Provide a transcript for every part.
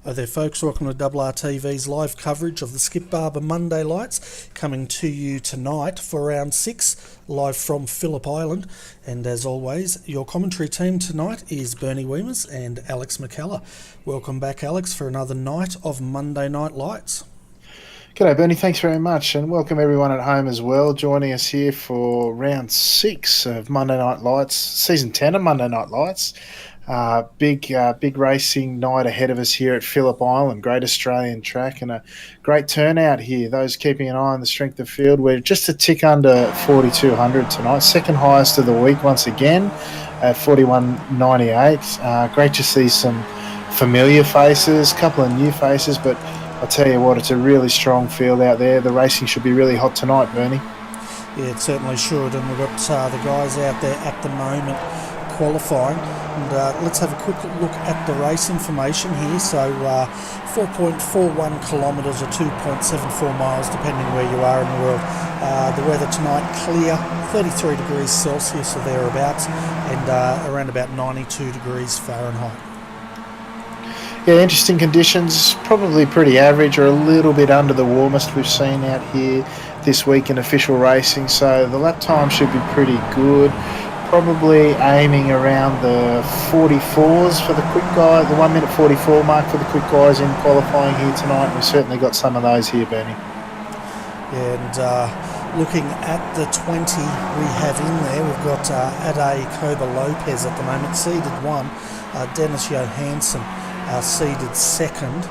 Hi there folks, welcome to RRTV's live coverage of the Skip Barber Monday Lights, coming to you tonight for round 6, live from Phillip Island. And as always, your commentary team tonight is Bernie Weemers and Alex McKellar. Welcome back, Alex, for another night of Monday Night Lights. G'day Bernie, thanks very much, and welcome everyone at home as well, joining us here for round 6 of Monday Night Lights, season 10 of Monday Night Lights. Big racing night ahead of us here at Phillip Island, great Australian track, and a great turnout here. Those keeping an eye on the strength of field, we're just a tick under 4,200 tonight, second highest of the week once again at 41.98. Great to see some familiar faces, a couple of new faces, but I tell you what, it's a really strong field out there. The racing should be really hot tonight, Bernie. Yeah, it certainly should, and we've got the guys out there at the moment qualifying. And let's have a quick look at the race information here. So 4.41 kilometres or 2.74 miles, depending where you are in the world. The weather tonight, clear, 33 degrees Celsius or thereabouts, and around about 92 degrees Fahrenheit. Yeah, interesting conditions, probably pretty average or a little bit under the warmest we've seen out here this week in official racing, so the lap time should be pretty good. Probably aiming around the 44s for the quick guy, the 1 minute 44 mark for the quick guys in qualifying here tonight. We've certainly got some of those here, Bernie. Yeah, and looking at the 20 we have in there, we've got Ade Lopez at the moment, seeded 1, Dennis Johansson seeded 2nd,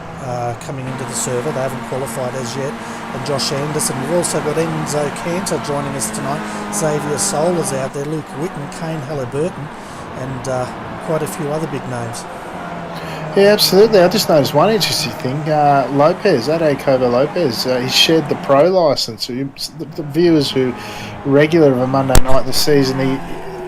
coming into the server. They haven't qualified as yet. And Josh Anderson. We've also got Enzo Cantor joining us tonight. Xavier Solar's out there. Luke Whitten, Kane Halliburton, and quite a few other big names. Yeah, absolutely. I just noticed one interesting thing. Lopez, Ade Lopez, he shared the pro licence. The viewers who regular of a Monday night this season, he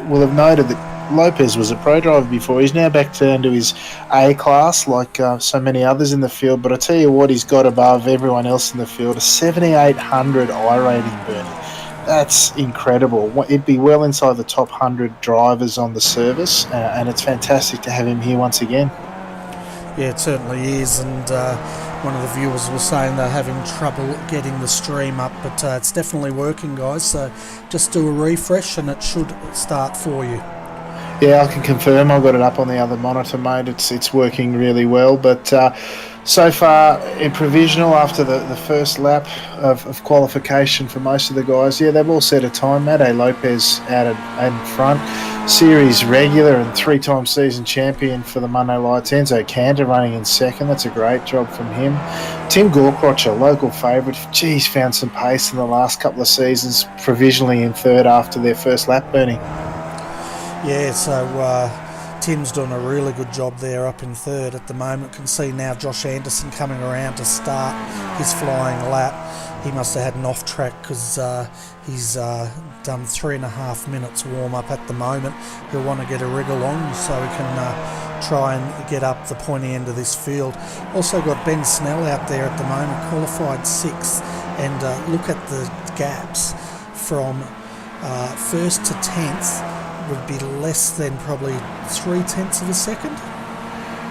will have noted that Lopez was a pro driver before. He's now back turned to his A class like so many others in the field, but I tell you what, he's got above everyone else in the field, a 7,800 I rating, Bernie. That's incredible. It'd be well inside the top 100 drivers on the service, and it's fantastic to have him here once again. Yeah, it certainly is, and one of the viewers was saying they're having trouble getting the stream up, but it's definitely working, guys, so just do a refresh and it should start for you. Yeah, I can confirm. I've got it up on the other monitor, mate. It's working really well. But so far, in provisional, after the first lap of qualification for most of the guys, yeah, they've all set a time. Ade Lopez out in front. Series regular and 3-time season champion for the Monday Lights. Enzo Cantor running in 2nd. That's a great job from him. Tim Gorkroch, a local favourite. Geez, found some pace in the last couple of seasons, provisionally in 3rd after their first lap, Bernie. Yeah, so Tim's doing a really good job there up in 3rd at the moment. Can see now Josh Anderson coming around to start his flying lap. He must have had an off track because he's done 3.5 minutes warm up at the moment. He'll want to get a wriggle on so he can try and get up the pointy end of this field. Also got Ben Snell out there at the moment, qualified 6th, and look at the gaps from 1st to 10th. Would be less than probably 0.3 of a second.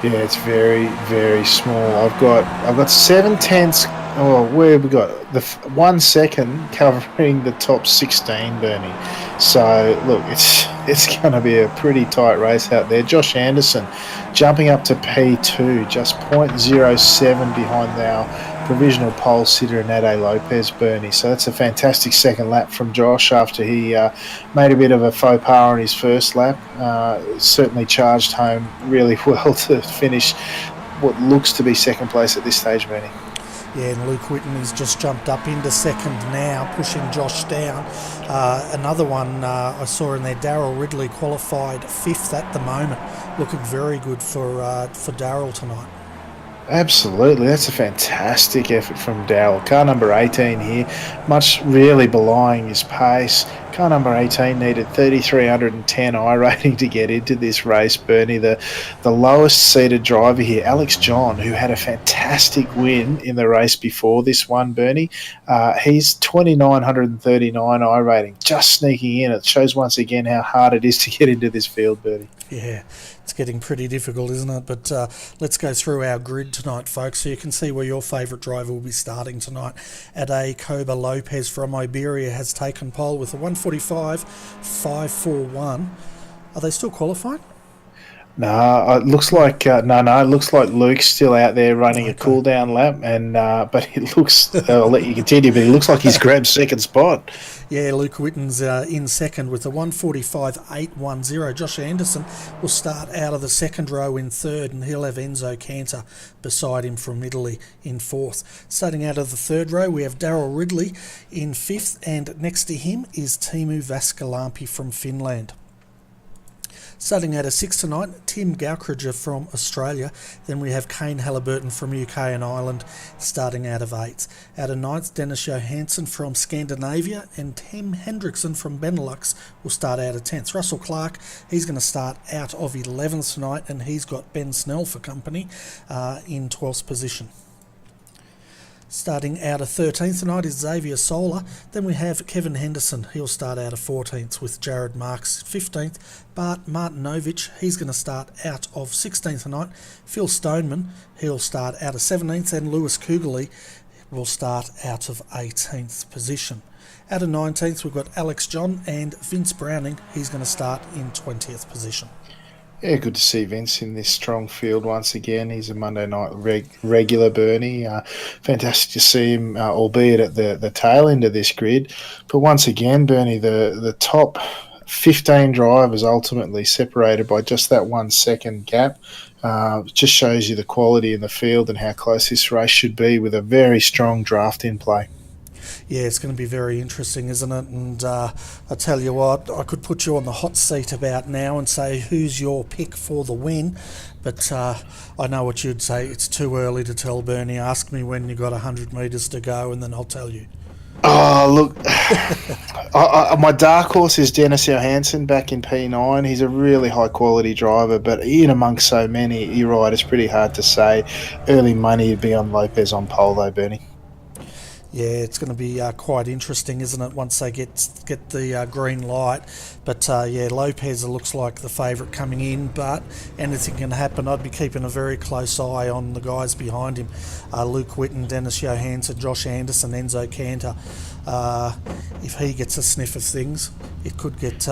Yeah, it's very, very small. I've got 7 tenths. Oh, where have we got the 1 second covering the top 16, Bernie. So look, it's going to be a pretty tight race out there. Josh Anderson jumping up to P2, just 0.07 behind our provisional pole sitter in Ade Lopez, Bernie. So that's a fantastic second lap from Josh after he made a bit of a faux pas on his first lap. Certainly charged home really well to finish what looks to be second place at this stage, Bernie. Yeah, and Luke Whitten has just jumped up into 2nd now, pushing Josh down. Another one I saw in there, Darryl Ridley, qualified 5th at the moment. Looking very good for Darryl tonight. Absolutely, that's a fantastic effort from Dowell. Car number 18 here, much really belying his pace. Car number 18 needed 3,310 I rating to get into this race, Bernie. The lowest seeded driver here, Alex John, who had a fantastic win in the race before this one, Bernie. He's 2,939 I rating, just sneaking in. It shows once again how hard it is to get into this field, Bernie. Yeah, it's getting pretty difficult, isn't it? But let's go through our grid tonight, folks, so you can see where your favourite driver will be starting tonight. Ade Coba Lopez from Iberia has taken pole with a 1:45.541. Are they still qualifying? No, it looks like it looks like Luke's still out there running a cool down lap, and but it looks. I'll let you continue, but it looks like he's grabbed second spot. Yeah, Luke Witten's in second with a 1:45.810. Josh Anderson will start out of the second row in third, and he'll have Enzo Cantor beside him from Italy in fourth. Starting out of the third row, we have Daryl Ridley in fifth, and next to him is Timu Vaskalampi from Finland. Starting out of sixth tonight, Tim Gaukridger from Australia. Then we have Kane Halliburton from UK and Ireland starting out of eighth. Out of ninth, Dennis Johansson from Scandinavia, and Tim Hendrickson from Benelux will start out of 10th. Russell Clark, he's going to start out of 11th tonight, and he's got Ben Snell for company in 12th position. Starting out of 13th tonight is Xavier Sola. Then we have Kevin Henderson. He'll start out of 14th with Jared Marks 15th. Bart Martinovich, he's going to start out of 16th tonight. Phil Stoneman, he'll start out of 17th. And Lewis Kugeley will start out of 18th position. Out of 19th, we've got Alex John and Vince Browning. He's going to start in 20th position. Yeah, good to see Vince in this strong field once again. He's a Monday night regular, Bernie. Fantastic to see him, albeit at the tail end of this grid. But once again, Bernie, the top 15 drivers ultimately separated by just that 1 second gap. Just shows you the quality in the field and how close this race should be with a very strong draft in play. Yeah, it's going to be very interesting, isn't it? And I tell you what, I could put you on the hot seat about now and say who's your pick for the win, but I know what you'd say. It's too early to tell, Bernie. Ask me when you've got 100 metres to go, and then I'll tell you. Oh, look, my dark horse is Dennis Johansson back in P9. He's a really high-quality driver, but in amongst so many, you're right, it's pretty hard to say. Early money would be on Lopez on pole, though, Bernie. Yeah, it's going to be quite interesting, isn't it, once they get the green light. But, yeah, Lopez looks like the favourite coming in, but anything can happen. I'd be keeping a very close eye on the guys behind him. Luke Witten, Dennis Johansson, Josh Anderson, Enzo Cantor. If he gets a sniff of things, it could get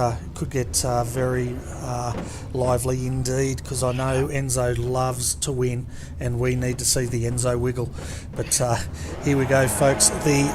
very lively indeed, because I know Enzo loves to win, and we need to see the Enzo wiggle. But here we go, folks. The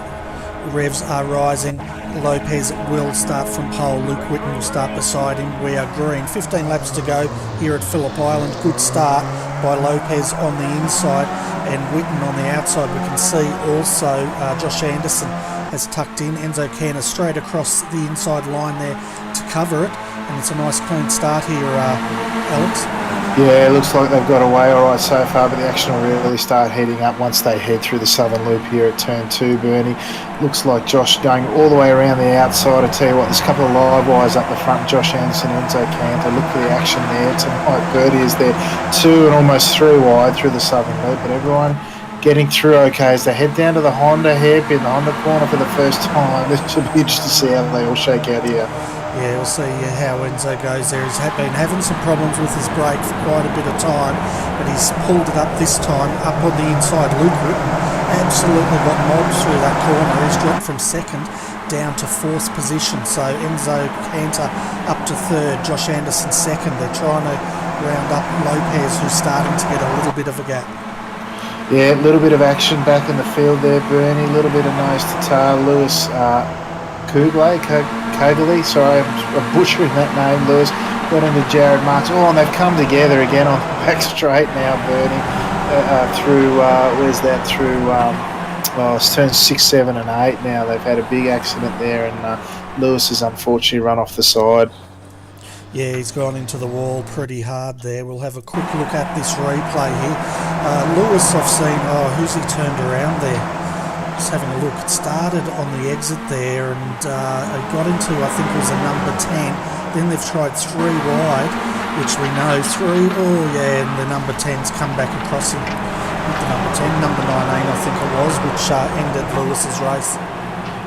revs are rising. Lopez will start from pole. Luke Witten will start beside him. We are green. 15 laps to go here at Phillip Island. Good start by Lopez on the inside and Witten on the outside. We can see also Josh Anderson has tucked in. Enzo Cantor straight across the inside line there to cover it. And it's a nice clean start here, Alex. Yeah, it looks like they've got away all right so far, but the action will really start heading up once they head through the southern loop here at turn 2, Bernie. Looks like Josh going all the way around the outside. I tell you what, there's a couple of live wires up the front. Josh Anderson, Enzo Cantor. Look for the action there tonight. Bertie is there 2 and almost 3 wide through the southern loop, but everyone getting through okay as they head down to the Honda hairpin, the Honda corner for the first time. This will be interesting to see how they all shake out here. Yeah, we'll see how Enzo goes there. He's been having some problems with his brake for quite a bit of time, but he's pulled it up this time, up on the inside. Luke Witten absolutely got mobbed through that corner. He's dropped from second down to 4th position. So Enzo Cantor up to 3rd, Josh Anderson 2nd. They're trying to round up Lopez, who's starting to get a little bit of a gap. Yeah, a little bit of action back in the field there, Bernie. A little bit of nose to tail. Lewis Kugeley, sorry, I'm butchering that name, Lewis. Got into Jared Marks. Oh, and they've come together again on the back straight now, Bernie. Where's that? Through, it's turns 6, 7 and 8 now. They've had a big accident there, and Lewis has unfortunately run off the side. Yeah, he's gone into the wall pretty hard there. We'll have a quick look at this replay here. Lewis, I've seen, who's he turned around there? Just having a look, it started on the exit there and it got into, I think it was a number 10. Then they've tried 3 wide, which we know through, and the number 10's come back across him. Not the number 10, number 19 I think it was, which ended Lewis's race.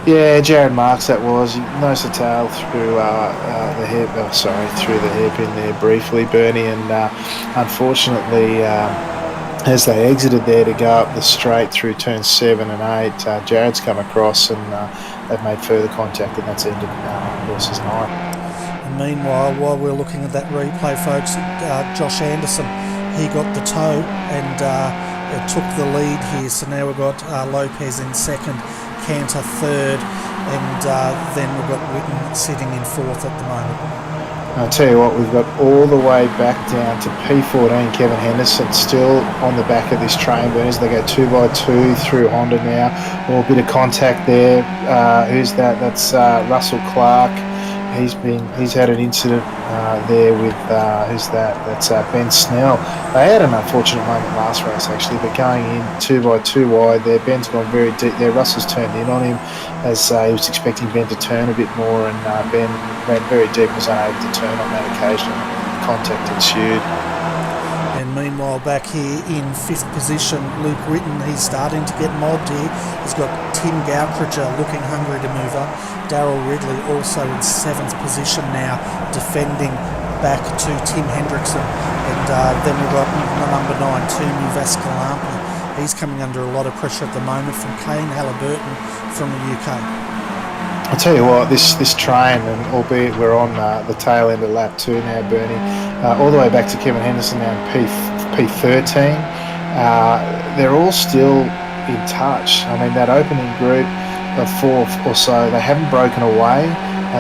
Yeah, Jared Marks that was. He nosed the tail through the hair, through the hairpin there briefly, Bernie, and unfortunately, as they exited there to go up the straight through turns 7 and 8, Jared's come across and they've made further contact, and that's ended Lewis's night. And meanwhile, while we're looking at that replay, folks, Josh Anderson, he got the toe and it took the lead here. So now we've got Lopez in second, Cantor third, and then we've got Witten sitting in fourth at the moment. I'll tell you what, we've got all the way back down to P14, Kevin Henderson, still on the back of this train, Berners. They go 2 by 2 through Honda now. A bit of contact there. Who's that? That's Russell Clark. He's had an incident there with who's that? That's Ben Snell. They had an unfortunate moment last race actually, but going in 2 by 2 wide there, Ben's gone very deep there. Russell's turned in on him as he was expecting Ben to turn a bit more, and Ben ran very deep, was unable to turn on that occasion. Contact ensued. And meanwhile, back here in 5th position, Luke Witten, he's starting to get mobbed here. He's got Tim Gowkricher looking hungry to move up. Darryl Ridley also in 7th position now, defending back to Tim Hendrickson. And then we've got number 9, Tumi Vascalampi. He's coming under a lot of pressure at the moment from Kane Halliburton from the UK. I'll tell you what, this train, and albeit we're on the tail end of lap 2 now, Bernie, all the way back to Kevin Henderson now in P13, they're all still in touch. I mean, that opening group of 4 or so, they haven't broken away.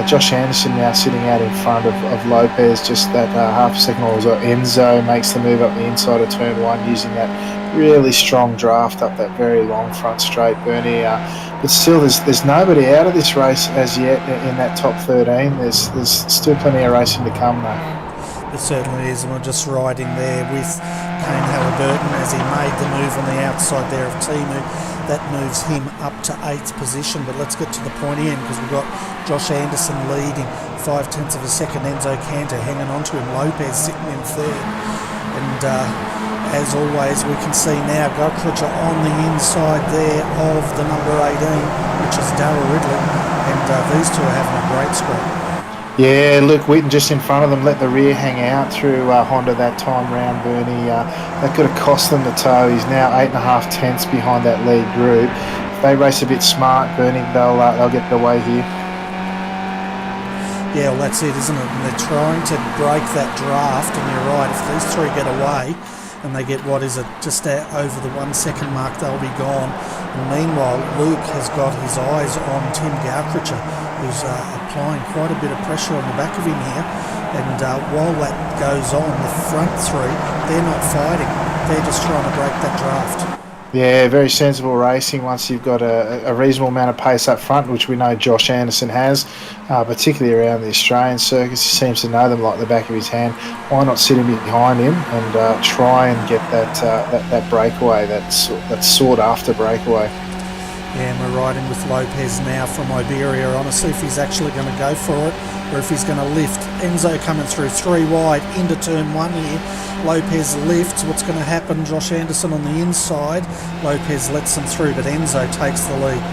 Josh Anderson now sitting out in front of Lopez, just that half a second or so. Enzo makes the move up the inside of turn 1 using that really strong draft up that very long front straight, Bernie. But still, there's nobody out of this race as yet in that top 13. There's still plenty of racing to come though. It certainly is, and we're just riding there with Kane Halliburton as he made the move on the outside there of Timu. That moves him up to 8th position, but let's get to the pointy end because we've got Josh Anderson leading 0.5 of a second, Enzo Cantor hanging on to him, Lopez sitting in 3rd, and as always we can see now Gowkricher on the inside there of the number 18, which is Darryl Ridley, and these two are having a great scrap. Yeah, Luke Witten just in front of them, let the rear hang out through Honda that time round, Bernie. That could have cost them the toe. He's now 8.5 tenths behind that lead group. If they race a bit smart, Bernie, they'll get away here. Yeah, well that's it, isn't it? And they're trying to break that draft, and you're right, if these 3 get away and they get, what is it, just over the 1 second mark, they'll be gone. And meanwhile, Luke has got his eyes on Tim Gowkricher, who's applying quite a bit of pressure on the back of him here. And while that goes on, the front 3, they're not fighting. They're just trying to break that draft. Yeah, very sensible racing once you've got a reasonable amount of pace up front, which we know Josh Anderson has, particularly around the Australian circuits. He seems to know them like the back of his hand. Why not sit him behind him and try and get that breakaway, that sought after breakaway? Yeah, and we're riding with Lopez now from Iberia. I want to see if he's actually going to go for it or if he's going to lift. Enzo coming through 3 wide into turn 1 here. Lopez lifts. What's going to happen? Josh Anderson on the inside. Lopez lets them through, but Enzo takes the lead.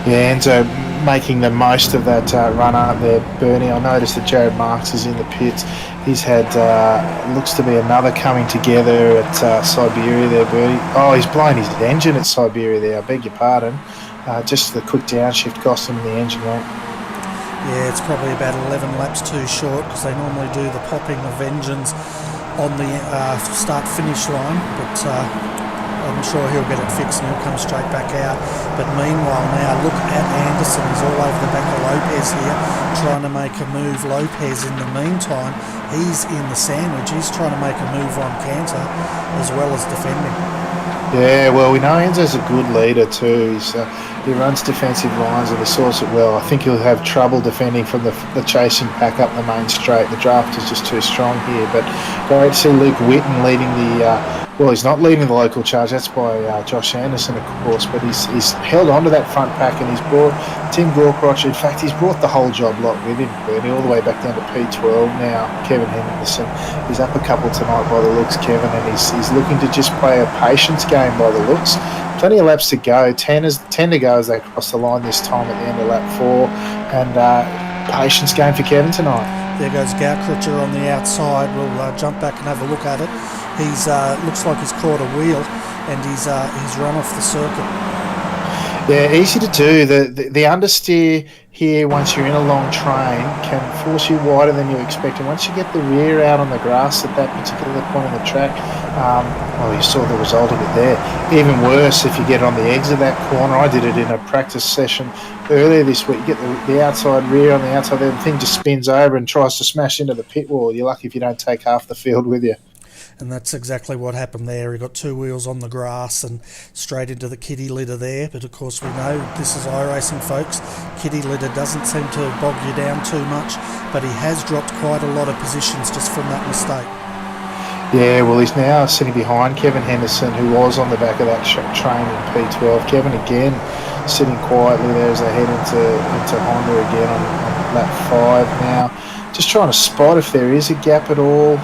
Yeah, Enzo making the most of that run up there, Bernie. I noticed that Jared Marks is in the pits. He's had, looks to be another coming together at Siberia there, Bernie. Oh, he's blown his engine at Siberia there, I beg your pardon. Just the quick downshift cost him the engine went. Yeah, it's probably about 11 laps too short because they normally do the popping of engines on the start-finish line, but I'm sure he'll get it fixed and he'll come straight back out. But meanwhile now, look at Anderson. He's all over the back of Lopez here, trying to make a move. Lopez, in the meantime, he's in the sandwich. He's trying to make a move on Cantor as well as defending. Yeah, well, we know Enzo's a good leader too. He's He runs defensive lines and he sorts it well. I think he'll have trouble defending from the chasing pack up the main straight. The draft is just too strong here. But great to see Luke Whitten leading well, he's not leading the local charge. That's by Josh Anderson, of course. But he's held on to that front pack and he's brought Tim Gorcroch. In fact, he's brought the whole job lot with him, Bernie, all the way back down to P12 now. Kevin Henderson, he's up a couple tonight by the looks, Kevin, and he's looking to just play a patience game by the looks. Plenty of laps to go. 10 to go as they cross the line this time at the end of lap 4. And patience game for Kevin tonight. There goes Gaukrutcher on the outside. We'll jump back and have a look at it. He's looks like he's caught a wheel and he's run off the circuit. Yeah, easy to do. The understeer here, once you're in a long train, can force you wider than you expect. And once you get the rear out on the grass at that particular point in the track, well, you saw the result of it there. Even worse if you get on the eggs of that corner. I did it in a practice session earlier this week. You get the outside rear on the outside there, the thing just spins over and tries to smash into the pit wall. You're lucky if you don't take half the field with you. And that's exactly what happened there. He got two wheels on the grass and straight into the kiddie litter there. But of course we know this is iRacing, folks. Kiddie litter doesn't seem to bog you down too much, but he has dropped quite a lot of positions just from that mistake. Yeah, well, he's now sitting behind Kevin Henderson, who was on the back of that train in P12. Kevin again sitting quietly there as they head into Honda again on lap 5 now. Just trying to spot if there is a gap at all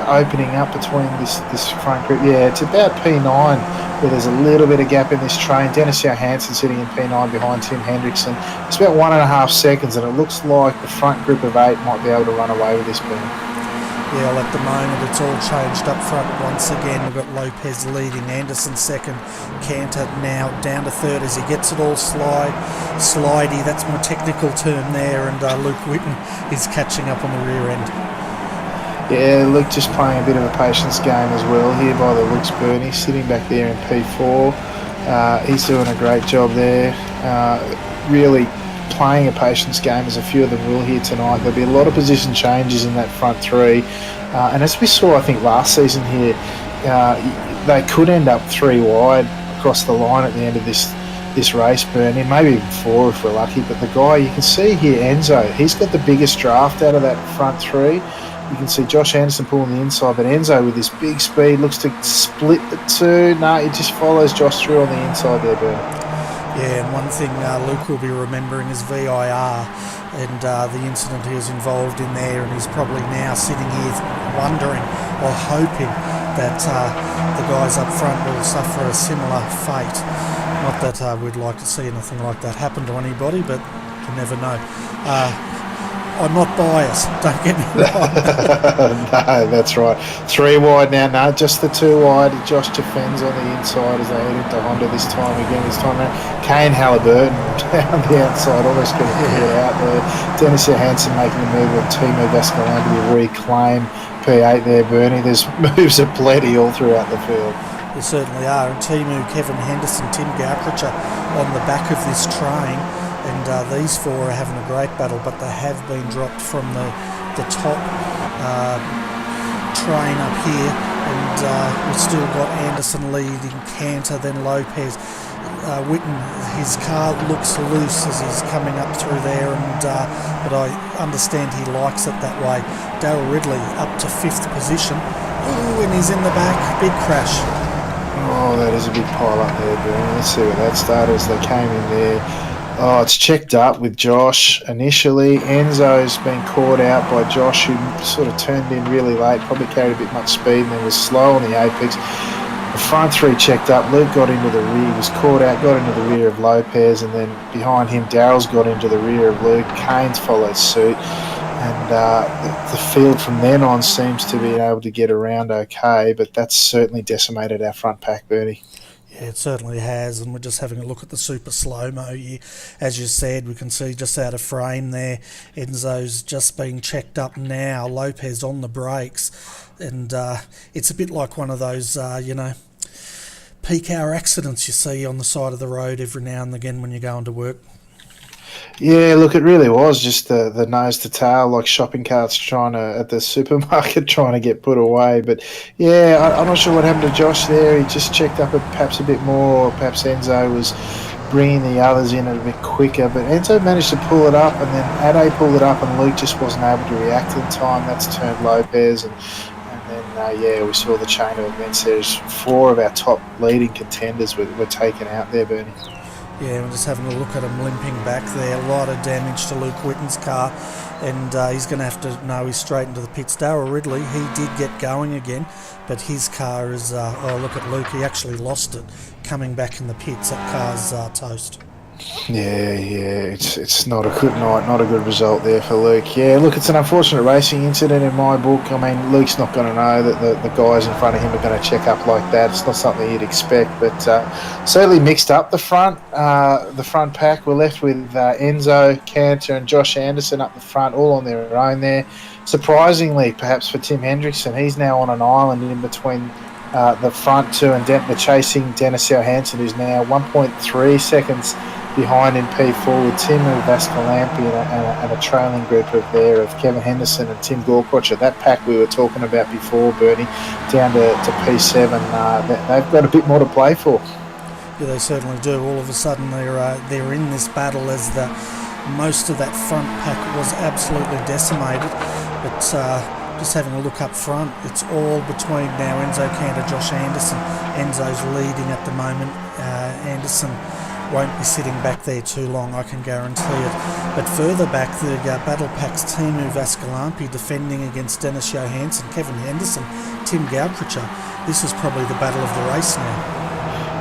opening up between this front group. Yeah, it's about P9 where there's a little bit of gap in this train. Dennis Johansson sitting in P9 behind Tim Hendrickson. It's about 1.5 seconds and it looks like the front group of 8 might be able to run away with this beam. Yeah, well, at the moment it's all changed up front once again. We've got Lopez leading, Anderson second, Cantor now down to third as he gets it all slidey. That's my technical term there, and Luke Whitten is catching up on the rear end. Yeah, Luke just playing a bit of a patience game as well here by the looks. Bernie sitting back there in P4. He's doing a great job there. Really playing a patience game as a few of them will here tonight. There'll be a lot of position changes in that front 3. And as we saw, I think, last season here, they could end up 3 wide across the line at the end of this race, Bernie. Maybe even 4 if we're lucky. But the guy, you can see here, Enzo, he's got the biggest draft out of that front 3. You can see Josh Anderson pulling the inside, but Enzo with this big speed looks to split the 2. No, he just follows Josh through on the inside there, Bernie. Yeah, and one thing Luke will be remembering is VIR and the incident he was involved in there, and he's probably now sitting here wondering or hoping that the guys up front will suffer a similar fate. Not that we'd like to see anything like that happen to anybody, but you never know. I'm not biased, don't get me wrong. No, that's right. 3 wide now. No, just the 2 wide. Josh defends on the inside as they head into Honda this time around. Kane Halliburton down the outside, almost going to get out there. Dennis Johansson making the move on Timo Vascolanti to reclaim P8 there, Bernie. There's moves aplenty all throughout the field. There certainly are. And Timu, Kevin Henderson, Tim Gaukrutcher on the back of this train. And these 4 are having a great battle, but they have been dropped from the top train up here. And we've still got Anderson leading, Cantor, then Lopez. Whitten, his car looks loose as he's coming up through there, and but I understand he likes it that way. Darryl Ridley up to 5th position. Ooh, and he's in the back. Big crash. Oh, that is a big pile up there, Bernie. Let's see where that started as they came in there. Oh, it's checked up with Josh initially. Enzo's been caught out by Josh, who sort of turned in really late, probably carried a bit much speed and then was slow on the apex. The front 3 checked up. Luke got into the rear, was caught out, got into the rear of Lopez, and then behind him, Darrell's got into the rear of Luke. Kane's followed suit. And the field from then on seems to be able to get around okay, but that's certainly decimated our front pack, Bernie. Yeah, it certainly has, and we're just having a look at the super slow-mo here. As you said, we can see just out of frame there, Enzo's just been checked up now, Lopez on the brakes, and it's a bit like one of those, peak hour accidents you see on the side of the road every now and again when you're going to work. Yeah, look, it really was just the nose to tail, like shopping carts at the supermarket trying to get put away. But yeah, I'm not sure what happened to Josh there. He just checked up perhaps a bit more, or perhaps Enzo was bringing the others in a bit quicker. But Enzo managed to pull it up, and then Ade pulled it up, and Luke just wasn't able to react in time. That's turned Lopez, and then, we saw the chain of events. There's 4 of our top leading contenders were taken out there, Bernie. Yeah, we're just having a look at him limping back there. A lot of damage to Luke Whitten's car, and he's going to have to know he's straight into the pits. Darryl Ridley, he did get going again, but his car is, look at Luke, he actually lost it coming back in the pits. That car's toast. Yeah, it's not a good night, not a good result there for Luke. Yeah, look, it's an unfortunate racing incident in my book. I mean, Luke's not going to know that the guys in front of him are going to check up like that. It's not something you'd expect, but certainly mixed up the front pack. We're left with Enzo, Cantor and Josh Anderson up the front, all on their own there. Surprisingly, perhaps for Tim Hendrickson, he's now on an island in between the front two and the chasing Dennis Johansson, who's now 1.3 seconds behind in P4 with Timu Vascalampi and a trailing group of Kevin Henderson and Tim Gorkrocher. That pack we were talking about before, Bernie, down to P7. They've got a bit more to play for. Yeah, they certainly do. All of a sudden they're in this battle as most of that front pack was absolutely decimated. But just having a look up front, it's all between now Enzo Cantor, Josh Anderson. Enzo's leading at the moment. Anderson won't be sitting back there too long, I can guarantee it. But further back, the Battle Pack's Timu Vascalampi defending against Dennis Johansson, Kevin Henderson, Tim Gaukricher. This is probably the battle of the race now.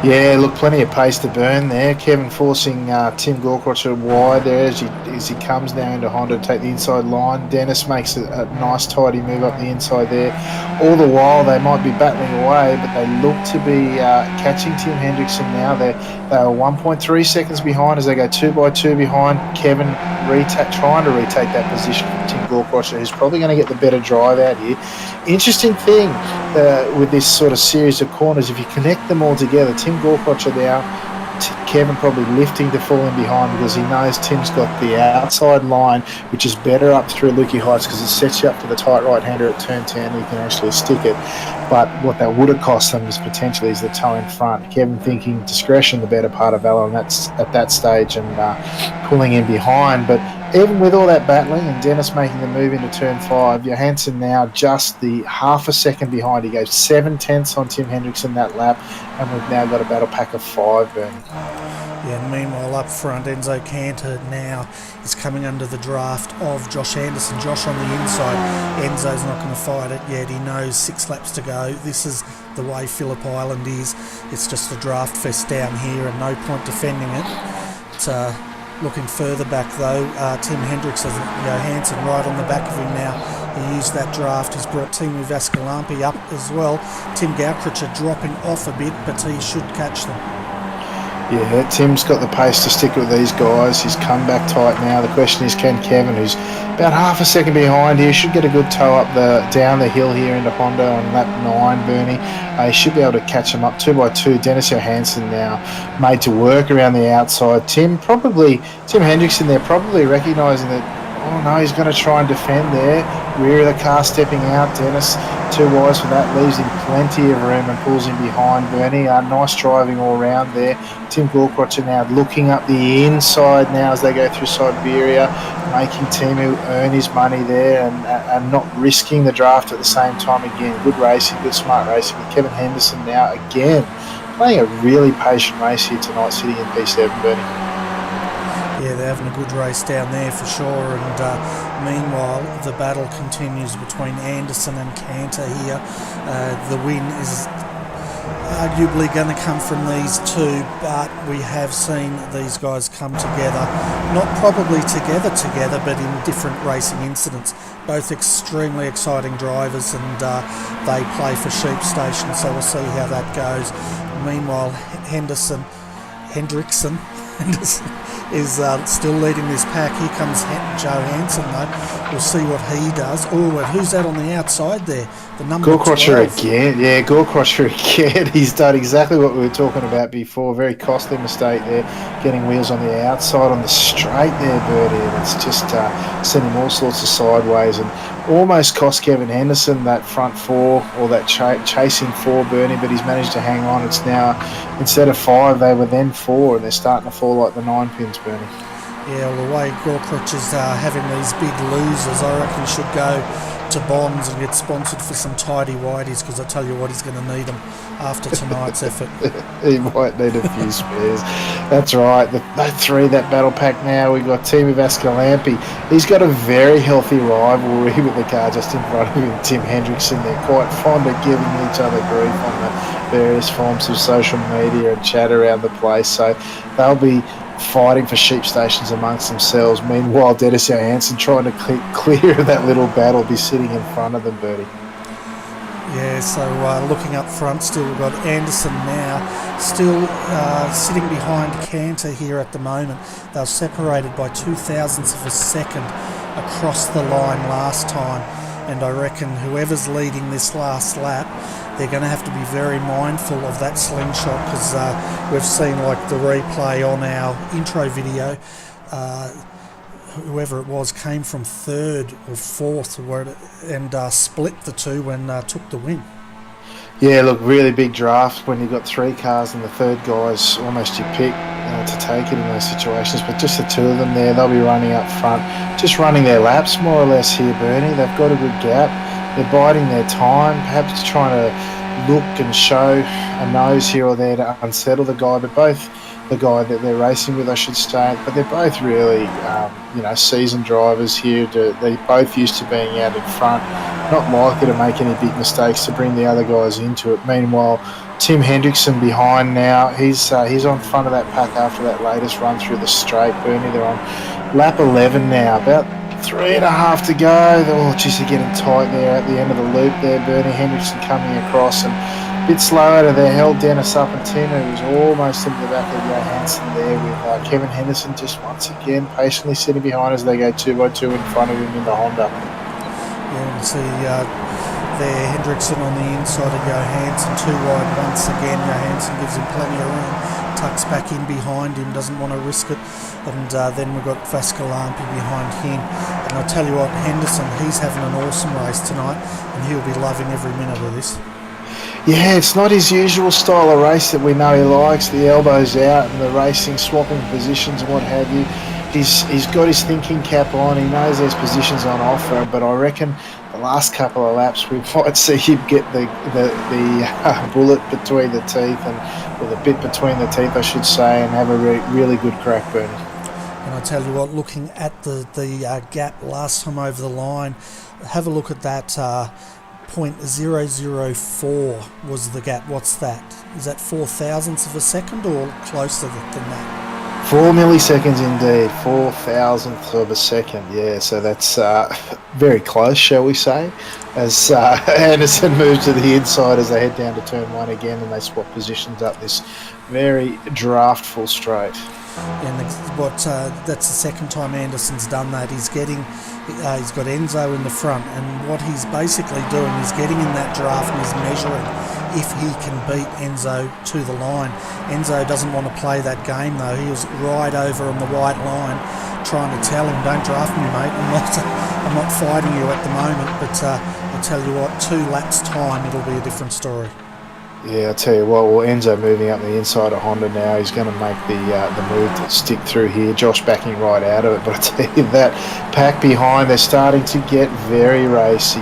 Yeah, look, plenty of pace to burn there. Kevin forcing Tim Gorkrocher wide there as he comes now into Honda to take the inside line. Dennis makes a nice tidy move up the inside there. All the while they might be battling away, but they look to be catching Tim Hendrickson now. They are 1.3 seconds behind as they go 2 by 2 behind. Kevin trying to retake that position from Tim Gorkrocher, who's probably going to get the better drive out here. Interesting thing with this sort of series of corners, if you connect them all together, Tim Gorkrocher now, Kevin probably lifting to fall in behind because he knows Tim's got the outside line, which is better up through Lukey Heights because it sets you up for the tight right-hander at turn 10. You can actually stick it. But what that would have cost them is potentially the toe in front. Kevin thinking discretion the better part of valor, and that's at that stage, and pulling in behind. But even with all that battling and Dennis making the move into turn 5, Johansson now just the half a second behind. He goes 7/10 on Tim Hendrickson that lap, and we've now got a battle pack of 5, Bernie. Yeah, meanwhile up front, Enzo Cantor now is coming under the draft of Josh Anderson. Josh on the inside. Enzo's not going to fight it yet. He knows 6 laps to go. This is the way Phillip Island is. It's just a draft fest down here and no point defending it. It's looking further back though, Tim Hendrickson, Johansson right on the back of him now. He used that draft. He's brought Timu Vascalampi up as well. Tim Gaukricher dropping off a bit, but he should catch them. Yeah, Tim's got the pace to stick with these guys. He's come back tight now. The question is, can Kevin, who's about half a second behind here, should get a good tow up down the hill here into Honda on lap 9, Bernie. He should be able to catch him up 2 by 2. Dennis Johansson now made to work around the outside. Tim Hendrickson there probably recognising that, oh no, he's going to try and defend there. Rear of the car stepping out. Dennis too wise for that, leaves him plenty of room and pulls him behind Bernie. Nice driving all round there. Tim Gorkrocher now looking up the inside now as they go through Siberia, making Timu earn his money there and not risking the draft at the same time again. Good racing, good smart racing with Kevin Henderson now again playing a really patient race here tonight, sitting in P7, Bernie. Yeah, they're having a good race down there for sure, and meanwhile the battle continues between Anderson and Cantor here. The win is arguably going to come from these two, but we have seen these guys come together, not probably together, but in different racing incidents. Both extremely exciting drivers, and they play for Sheep Station, so we'll see how that goes. Meanwhile, Hendrickson is still leading this pack. Here comes Johansson though. We'll see what he does. Oh, and who's that on the outside there? The number Gorkrocher 12. again. Yeah, Gorkrocher again. He's done exactly what we were talking about before. Very costly mistake there. Getting wheels on the outside on the straight there, Birdie. And it's just sent him all sorts of sideways. And almost cost Kevin Henderson that front four, or that chasing four, Bernie, but he's managed to hang on. It's now, instead of 5, they were then 4, and they're starting to fall like the 9 pins, Bernie. Yeah, well, the way Gorkrich is having these big losers, I reckon he should go to Bonds and get sponsored for some tidy whiteys, because I tell you what, he's going to need them after tonight's effort. He might need a few spares. That's right. The 3, that battle pack now. We've got Timo Vascalampi. He's got a very healthy rivalry with the car just in front of him, Tim Hendrickson. They're quite fond of giving each other grief on the various forms of social media and chat around the place. So they'll be fighting for sheep stations amongst themselves. Meanwhile, Dennis Johansson, trying to clear that little battle, be sitting in front of them, Bertie. Yeah, so looking up front, still we've got Anderson now, still sitting behind Cantor here at the moment. They were separated by 0.02 of a second across the line last time, and I reckon whoever's leading this last lap, they're going to have to be very mindful of that slingshot, because we've seen, like, the replay on our intro video, whoever it was came from 3rd or 4th and split the 2 and took the win. Yeah, look, really big draft when you've got 3 cars and the 3rd guy's almost your pick to take it in those situations. But just the 2 of them there, they'll be running up front, just running their laps more or less here, Bernie. They've got a good gap. They're biding their time, perhaps trying to look and show a nose here or there to unsettle the guy, but both the guy that they're racing with, I should say, but they're both really, seasoned drivers here. They're both used to being out in front, not likely to make any big mistakes to bring the other guys into it. Meanwhile, Tim Hendrickson behind now. He's on front of that pack after that latest run through the straight, Bernie. They're on lap 11 now, about 3.5 to go. Oh, geez, they're getting tight there at the end of the loop there, Bernie. Hendrickson coming across and a bit slower to their held Dennis up, and Tim, who was almost into the back of Johansson there, with Kevin Henderson just once again patiently sitting behind as they go 2 by 2 in front of him in the Honda. Yeah, you can see there Hendrickson on the inside of Johansson, 2 wide once again. Johansson gives him plenty of room, tucks back in behind him, doesn't want to risk it. And then we've got Vascalampi behind him. And I'll tell you what, Henderson, he's having an awesome race tonight, and he'll be loving every minute of this. Yeah, it's not his usual style of race that we know he likes, the elbows out and the racing, swapping positions and what have you. He's got his thinking cap on, he knows there's positions on offer, but I reckon the last couple of laps we might see him get the bullet between the teeth, or the bit between the teeth, I should say, and have a really good crack, Bernie. And I tell you what, looking at the gap last time over the line, have a look at that. 0.004 was the gap. What's that? Is that 0.004 of a second or closer than that? 4 milliseconds indeed, 0.004 of a second. Yeah, so that's very close, shall we say, as Anderson moves to the inside as they head down to turn 1 again, and they swap positions up this very draftful straight. And that's the second time Anderson's done that. He's got Enzo in the front, and what he's basically doing is getting in that draft and he's measuring if he can beat Enzo to the line. Enzo doesn't want to play that game though. He was right over on the white line trying to tell him, don't draft me, mate. I'm not fighting you at the moment, but I tell you what, 2 laps time it'll be a different story. Yeah, I'll tell you what, Enzo moving up the inside of Honda now. He's going to make the move to stick through here. Josh backing right out of it, but I tell you that pack behind, they're starting to get very racy.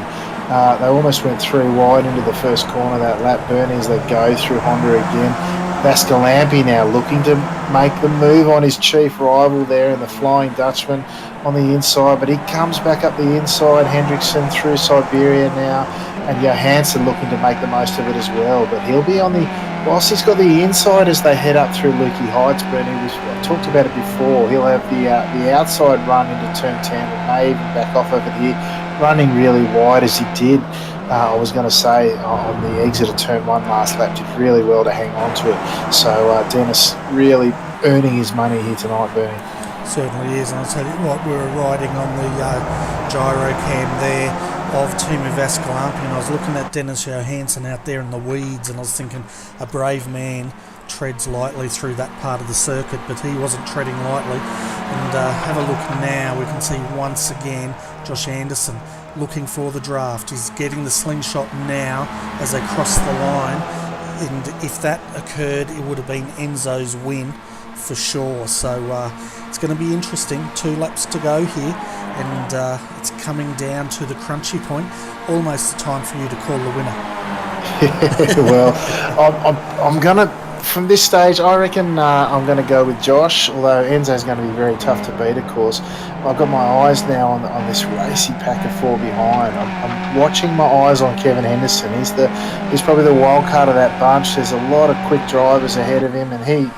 They almost went 3 wide into the first corner of that lap, Bernie, as they go through Honda again. Vascalampi now looking to make the move on his chief rival there in the Flying Dutchman on the inside, but he comes back up the inside. Hendrickson through Siberia now, and Johansson looking to make the most of it as well. But he'll be on whilst he's got the inside as they head up through Lukey Heights, Bernie, I talked about it before, he'll have the outside run into turn 10 and may even back off over here, running really wide as he did. I was going to say on the exit of turn 1 last lap, did really well to hang on to it. So Dennis really earning his money here tonight, Bernie. Certainly is, and I'll tell you what, we were riding on the gyro cam there of Timo Vascalampi, and I was looking at Dennis Johansson out there in the weeds, and I was thinking a brave man treads lightly through that part of the circuit, but he wasn't treading lightly. And have a look now, we can see once again Josh Anderson looking for the draft. He's getting the slingshot now as they cross the line, and if that occurred, it would have been Enzo's win for sure. So it's going to be interesting. 2 laps to go here, and it's coming down to the crunchy point. Almost the time for you to call the winner. Well, I'm going to, from this stage, I reckon I'm going to go with Josh, although Enzo's going to be very tough to beat, of course. I've got my eyes now on this racy pack of 4 behind. I'm watching my eyes on Kevin Henderson. He's probably the wild card of that bunch. There's a lot of quick drivers ahead of him, and he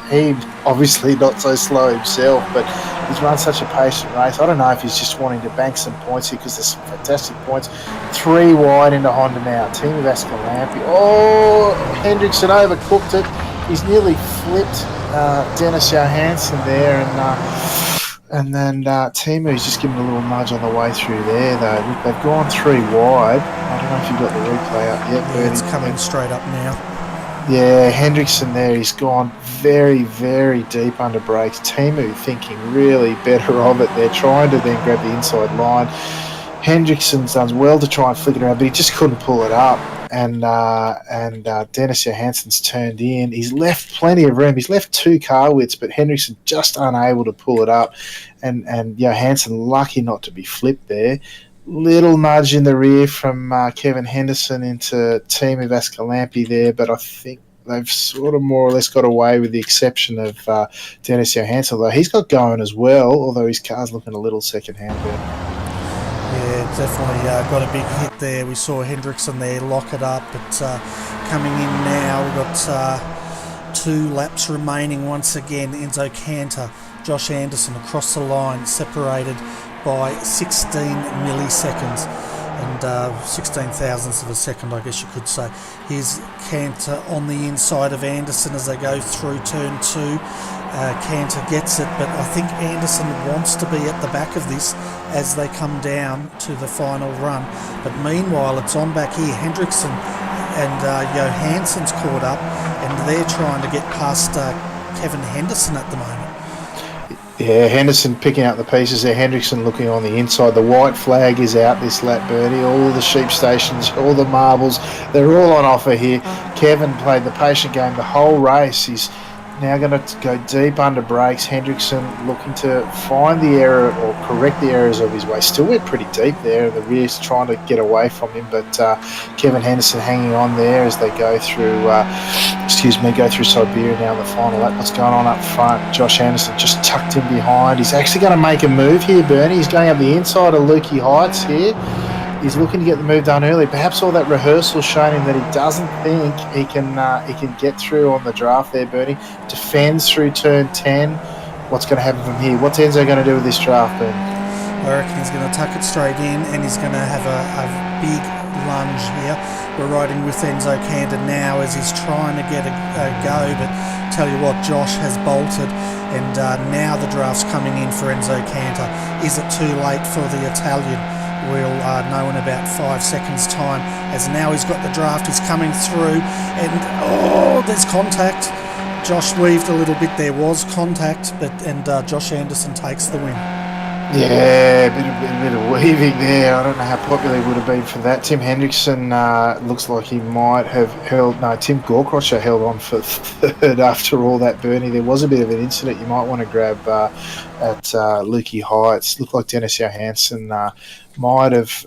obviously not so slow himself, but he's run such a patient race. I don't know if he's just wanting to bank some points here because there's some fantastic points. 3 wide into Honda now. Team of Escalampy. Oh, Hendrickson overcooked it. He's nearly flipped Dennis Johansson there, and then Timu's just given a little nudge on the way through there, though. Look, they've gone 3 wide. I don't know if you've got the replay up yet. Yeah, it's coming straight up now. Yeah, Hendrickson there, he's gone very, very deep under brakes. Timu thinking really better of it. They're trying to then grab the inside line. Hendrickson's done well to try and flick it around, but he just couldn't pull it up. And Dennis Johansson's turned in. He's left plenty of room. He's left 2 car widths, but Hendrickson just unable to pull it up. And Johansson lucky not to be flipped there. Little nudge in the rear from Kevin Henderson into Team of Escalampy there, but I think they've sort of more or less got away with the exception of Dennis Johansson, though he's got going as well, although his car's looking a little second-hand there. Yeah, definitely got a big hit there. We saw Hendrickson there lock it up, but coming in now, we've got 2 laps remaining once again. Enzo Cantor, Josh Anderson across the line, separated by 16 milliseconds and 16 thousandths of a second, I guess you could say. Here's Cantor on the inside of Anderson as they go through turn 2. Cantor gets it, but I think Anderson wants to be at the back of this as they come down to the final run. But meanwhile, it's on back here. Hendrickson and Johansson's caught up, and they're trying to get past Kevin Henderson at the moment. Yeah, Henderson picking up the pieces there. Hendrickson looking on the inside. The white flag is out this lap, Bernie. All the sheep stations, all the marbles, they're all on offer here. Kevin played the patient game the whole race. He's now going to go deep under brakes. Hendrickson looking to find the error or correct the errors of his way. Still went pretty deep there. The rear's trying to get away from him, but Kevin Henderson hanging on there as they go through Siberia now in the final lap. What's going on up front? Josh Anderson just tucked in behind. He's actually going to make a move here, Bernie. He's going up the inside of Lukey Heights here. He's looking to get the move done early. Perhaps all that rehearsal showing him that he doesn't think he can get through on the draft there, Bernie. Defends through turn 10. What's going to happen from here? What's Enzo going to do with this draft, Bernie? I reckon he's going to tuck it straight in, and he's going to have a big lunge here. We're riding with Enzo Cantor now as he's trying to get a go, but tell you what, Josh has bolted, and now the draft's coming in for Enzo Cantor. Is it too late for the Italian? We'll know in about 5 seconds' time, as now he's got the draft, he's coming through, and there's contact. Josh weaved a little bit, there was contact, and Josh Anderson takes the win. Yeah, a bit of weaving there. I don't know how popular he would have been for that. Tim Hendrickson looks like he might have Tim Gorkrocher held on for third after all that, Bernie. There was a bit of an incident you might want to grab at Lukey Heights. Looked like Dennis Johansson might have.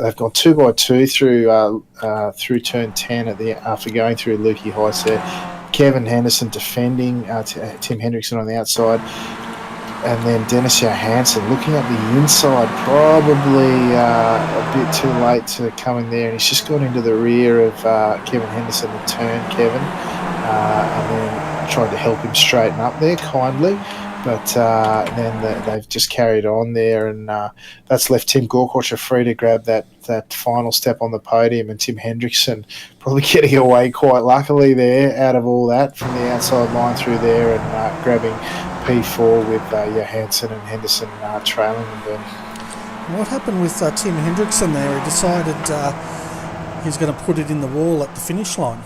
They've gone 2 by 2 through turn 10 after going through Lukey Heights there. Kevin Henderson defending Tim Hendrickson on the outside. And then Dennis Johansson looking at the inside, probably a bit too late to come in there. And he's just got into the rear of Kevin Henderson to turn Kevin. And then tried to help him straighten up there kindly. But then they've just carried on there. And that's left Tim Gorkrocher free to grab that final step on the podium. And Tim Hendrickson probably getting away quite luckily there out of all that from the outside line through there and grabbing P4 with Johansson and Henderson trailing them. What happened with Tim Hendrickson there? He decided he was going to put it in the wall at the finish line.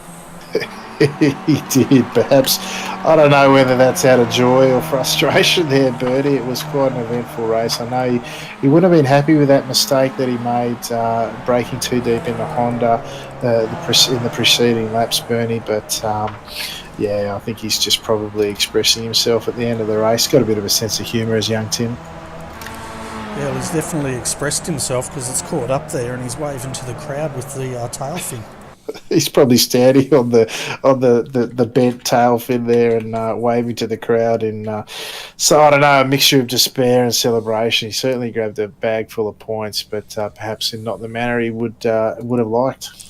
He did. Perhaps, I don't know whether that's out of joy or frustration there, Bertie. It was quite an eventful race. I know he wouldn't have been happy with that mistake that he made, breaking too deep in the Honda in the preceding laps, Bernie. But yeah, I think he's just probably expressing himself at the end of the race. Got a bit of a sense of humour as young Tim. Yeah, well, he's definitely expressed himself because it's caught up there and he's waving to the crowd with the tail fin. He's probably standing on the bent tail fin there and waving to the crowd. So I don't know, a mixture of despair and celebration. He certainly grabbed a bag full of points, but perhaps in not the manner he would have liked.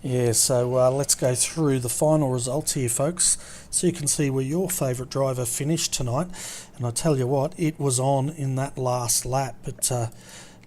Yeah, so let's go through the final results here, folks, so you can see where your favourite driver finished tonight. And I tell you what, it was on in that last lap, but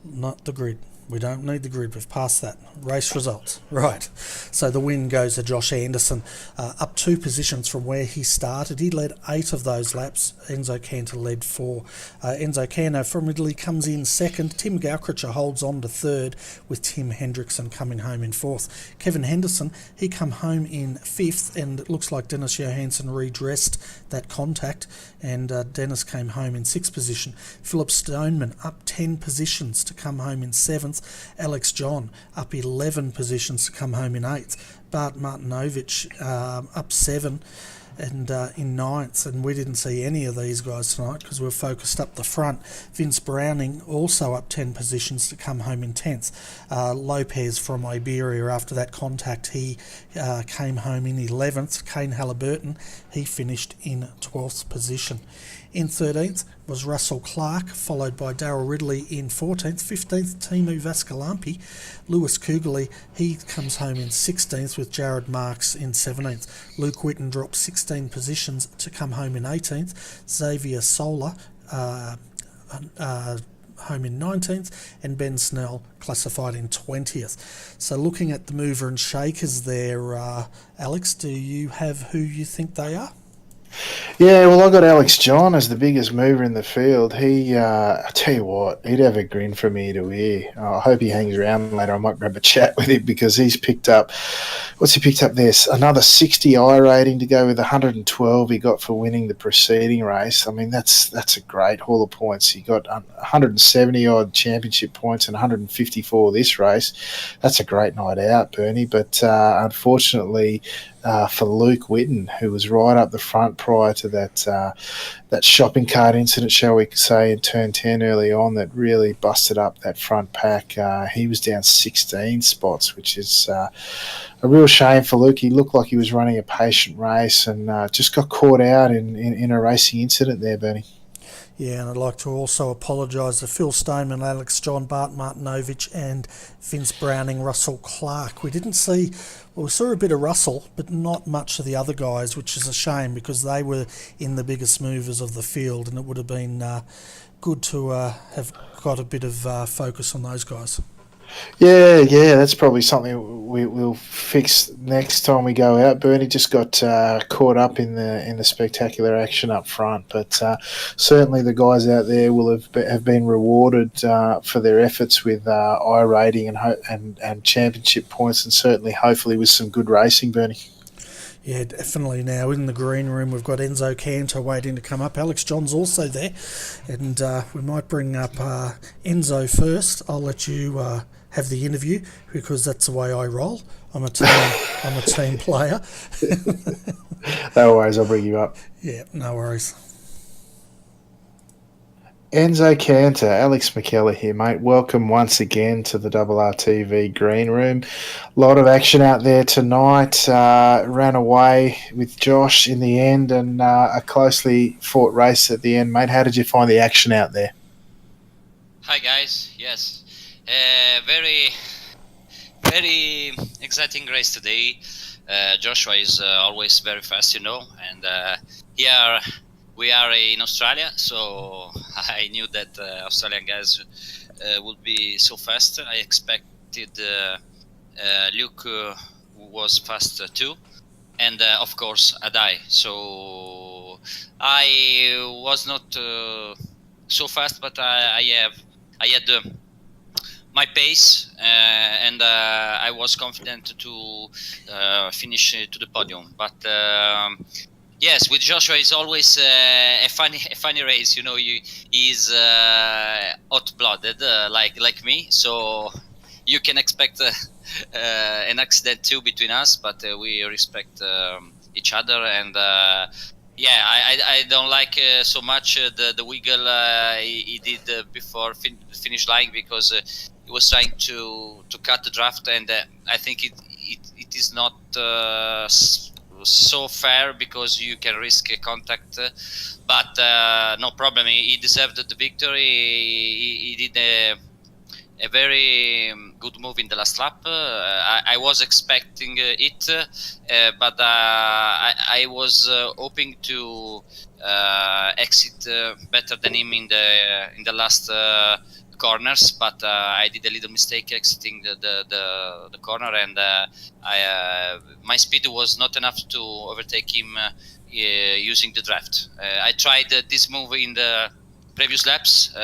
not the grid. We don't need the grid, we've passed that. Race results. Right, so the win goes to Josh Anderson, up 2 positions from where he started. He led 8 of those laps. Enzo Cantor led 4. Enzo Cantor from Italy comes in second. Tim Gaukricher holds on to third, with Tim Hendrickson coming home in fourth. Kevin Henderson, he come home in fifth, and it looks like Dennis Johansson redressed that contact, and Dennis came home in sixth position. Phillip Stoneman up 10 positions to come home in seventh. Alex John up 11 positions to come home in 8th. Bart Martinovic up 7 and in 9th, and we didn't see any of these guys tonight because we were focused up the front. Vince Browning also up 10 positions to come home in 10th. Lopez from Iberia, after that contact, he came home in 11th. Kane Halliburton, he finished in 12th position. In 13th was Russell Clark, followed by Darryl Ridley in 14th. 15th, Timu Vascalampi. Lewis Kugeley, he comes home in 16th, with Jared Marks in 17th. Luke Whitten dropped 16 positions to come home in 18th. Xavier Sola home in 19th, and Ben Snell classified in 20th. So looking at the mover and shakers there, Alex, do you have who you think they are? Yeah, well, I got Alex John as the biggest mover in the field. I tell you what, he'd have a grin from ear to ear. I hope he hangs around later. I might grab a chat with him because he's picked up, what's he picked up there? Another 60 I rating to go with 112 he got for winning the preceding race. I mean, that's a great haul of points. He got 170 odd championship points and 154 this race. That's a great night out, Bernie. But unfortunately, for Luke Whitten, who was right up the front prior to that shopping cart incident, shall we say, in turn 10 early on, that really busted up that front pack. He was down 16 spots, which is a real shame for Luke. He looked like he was running a patient race and just got caught out in a racing incident there, Bernie. Yeah, and I'd like to also apologise to Phil Stoneman, Alex John, Bart Martinovic and Vince Browning, Russell Clark. We saw a bit of Russell, but not much of the other guys, which is a shame because they were in the biggest movers of the field, and it would have been good to have got a bit of focus on those guys. Yeah, that's probably something we'll fix next time we go out. Bernie just got caught up in the spectacular action up front, but certainly the guys out there will have been rewarded for their efforts with I rating and championship points, and certainly hopefully with some good racing, Bernie. Yeah, definitely. Now in the green room we've got Enzo Cantor waiting to come up. Alex John's also there, and we might bring up Enzo first. I'll let you have the interview because that's the way I roll. I'm a team player. No worries, I'll bring you up. Yeah, no worries. Enzo Cantor, Alex McKellar here, mate. Welcome once again to the RRTV Green Room. A lot of action out there tonight. Ran away with Josh in the end, and a closely fought race at the end, mate. How did you find the action out there? Hi guys. Yes, very exciting race today. Joshua is always very fast, and here we are in Australia, so I knew that Australian guys would be so fast. I expected Luke was fast too, and of course Adai. So I was not so fast, but I had my pace, and I was confident to finish to the podium. But yes, with Joshua, it's always a funny race. You know, he's hot-blooded, like me. So you can expect an accident too between us, but we respect each other. And yeah, I don't like so much the wiggle he did before finish line, because he was trying to cut the draft, and I think it is not so fair, because you can risk a contact, but no problem. He deserved the victory. He did a very good move in the last lap. I was expecting it, but I was hoping to exit better than him in the last corners, but I did a little mistake exiting the corner, and my speed was not enough to overtake him using the draft. I tried this move in the previous laps.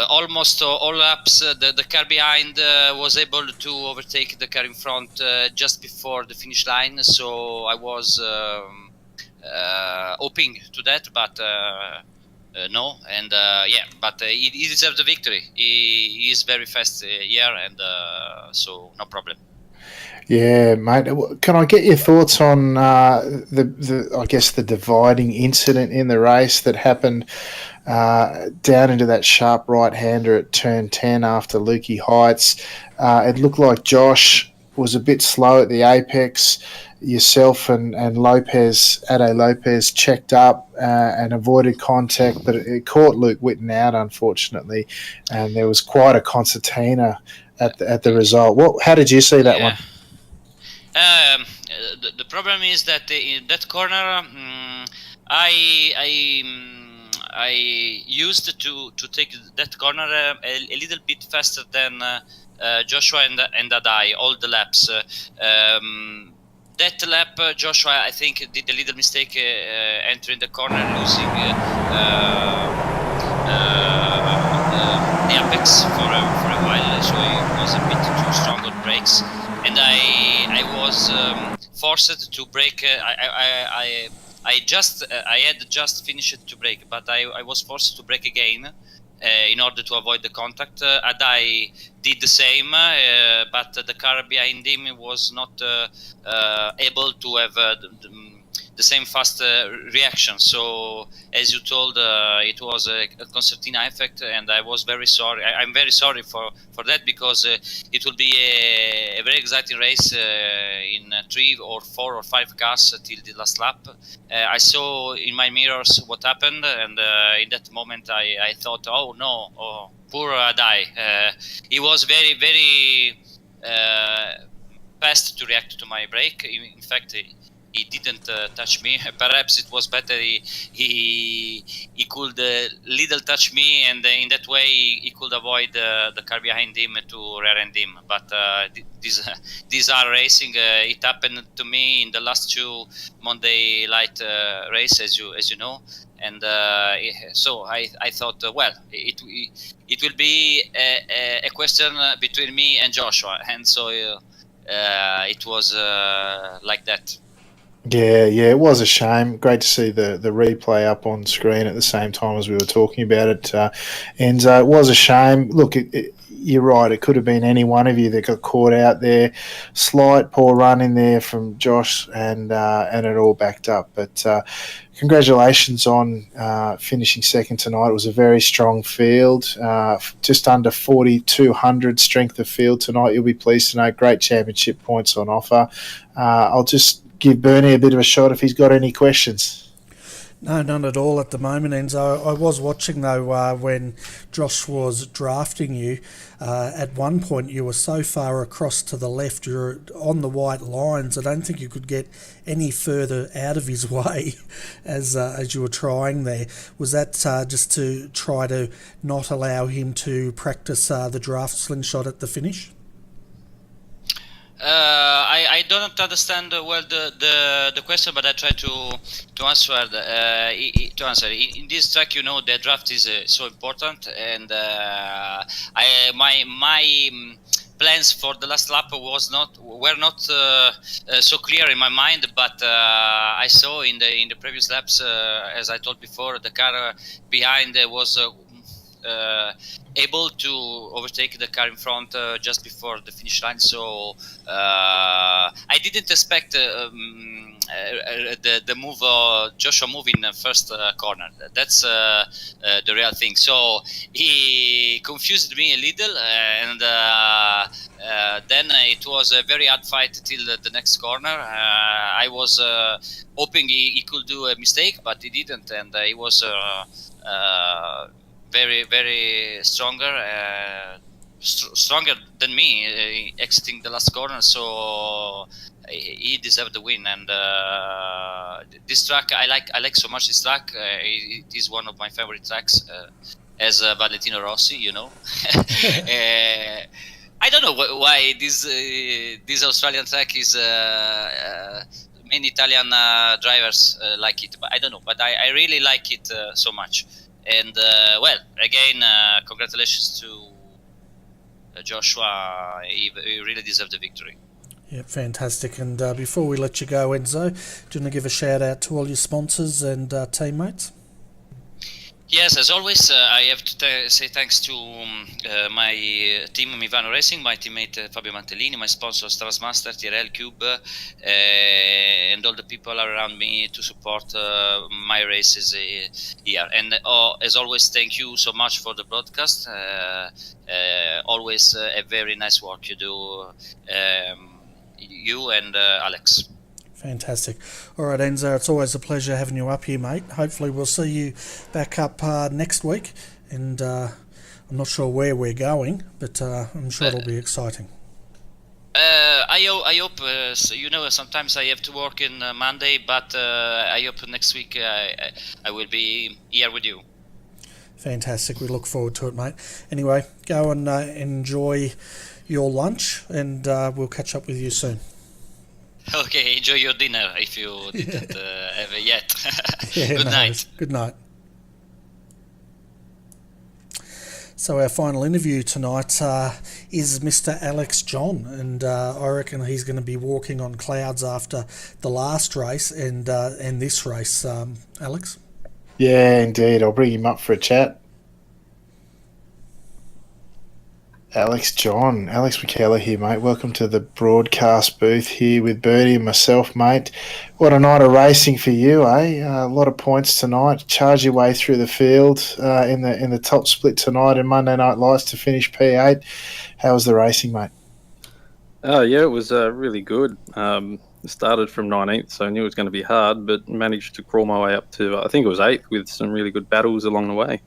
Almost all laps, the car behind was able to overtake the car in front just before the finish line, so I was hoping to that, but no. And yeah, but he deserved the victory. He is very fast here, and so no problem. Yeah, mate. Can I get your thoughts on the I guess the dividing incident in the race that happened down into that sharp right-hander at turn 10 after Lukey Heights? It looked like Josh was a bit slow at the apex. Yourself and Ade Lopez checked up and avoided contact, but it caught Luke Whitten out, unfortunately, and there was quite a concertina at the result. How did you see that one? The problem is that in that corner, I used to take that corner a little bit faster than Joshua and Adai all the laps. That lap, Joshua, I think, did a little mistake entering the corner, losing the apex for a while, so he was a bit too strong on brakes, and I was forced to brake. I had just finished to brake, but I was forced to brake again in order to avoid the contact. Adai did the same, but the car behind him was not able to have the same fast reaction. So, as you told, it was a concertina effect, and I was very sorry. I'm very sorry for that, because it will be a very exciting race in 3 or 4 or 5 cars till the last lap. I saw in my mirrors what happened, and in that moment I thought, oh no, oh, poor Adai. He was very, very fast to react to my brake. In fact, he didn't touch me. Perhaps it was better he could little touch me, and in that way he could avoid the car behind him to rear-end him. But these are racing. It happened to me in the last 2 Monday light race, as you know. And so I thought, well, it will be a question between me and Joshua, and so it was like that. Yeah, it was a shame. Great to see the replay up on screen at the same time as we were talking about it. Enzo, it was a shame. Look, you're right. It could have been any one of you that got caught out there. Slight poor run in there from Josh, and it all backed up. But congratulations on finishing second tonight. It was a very strong field, just under 4,200 strength of field tonight. You'll be pleased to know great championship points on offer. I'll just give Bernie a bit of a shot if he's got any questions. No, none at all at the moment, Enzo. I was watching, though, when Josh was drafting you. At one point, you were so far across to the left, you're on the white lines. I don't think you could get any further out of his way as you were trying there. Was that just to try to not allow him to practice the draft slingshot at the finish? I don't understand well the question, but I try to answer to answer. In this track, the draft is so important, and my plans for the last lap were not so clear in my mind, but I saw in the previous laps, as I told before, the car behind was. Able to overtake the car in front just before the finish line, so I didn't expect the move Joshua move in the first corner. That's the real thing. So he confused me a little, and then it was a very hard fight till the next corner. I was hoping he could do a mistake, but he didn't, and he was very stronger than me exiting the last corner, so he deserved the win. And this track I like so much. This track it is one of my favorite tracks, as Valentino Rossi, I don't know why this Australian track is many Italian drivers like it, but I don't know, but I really like it so much. And well, again, congratulations to Joshua. He really deserved the victory. Yeah, fantastic. And before we let you go, Enzo, do you want to give a shout out to all your sponsors and teammates? Yes, as always, I have to say thanks to my team Mivano Racing, my teammate Fabio Mantellini, my sponsors Trasmaster, TRL, Cube, and all the people around me to support my races here. And as always, thank you so much for the broadcast. Always a very nice work you do, you and Alex. Fantastic. All right, Enzo, it's always a pleasure having you up here, mate. Hopefully we'll see you back up next week. And I'm not sure where we're going, but I'm sure it'll be exciting. I hope, sometimes I have to work in Monday, but I hope next week I will be here with you. Fantastic. We look forward to it, mate. Anyway, go and enjoy your lunch, and we'll catch up with you soon. Okay, enjoy your dinner if you didn't have it yet. Good night. Good night. So our final interview tonight is Mr. Alex John, and I reckon he's going to be walking on clouds after the last race and this race. Alex? Yeah, indeed. I'll bring him up for a chat. Alex John, Alex McKellar here, mate. Welcome to the broadcast booth here with Bertie and myself, mate. What a night of racing for you, eh? A lot of points tonight. Charge your way through the field in the top split tonight in Monday Night Lights to finish P8. How was the racing, mate? Oh, yeah, it was really good. Started from 19th, so I knew it was going to be hard, but managed to crawl my way up to, I think it was 8th, with some really good battles along the way.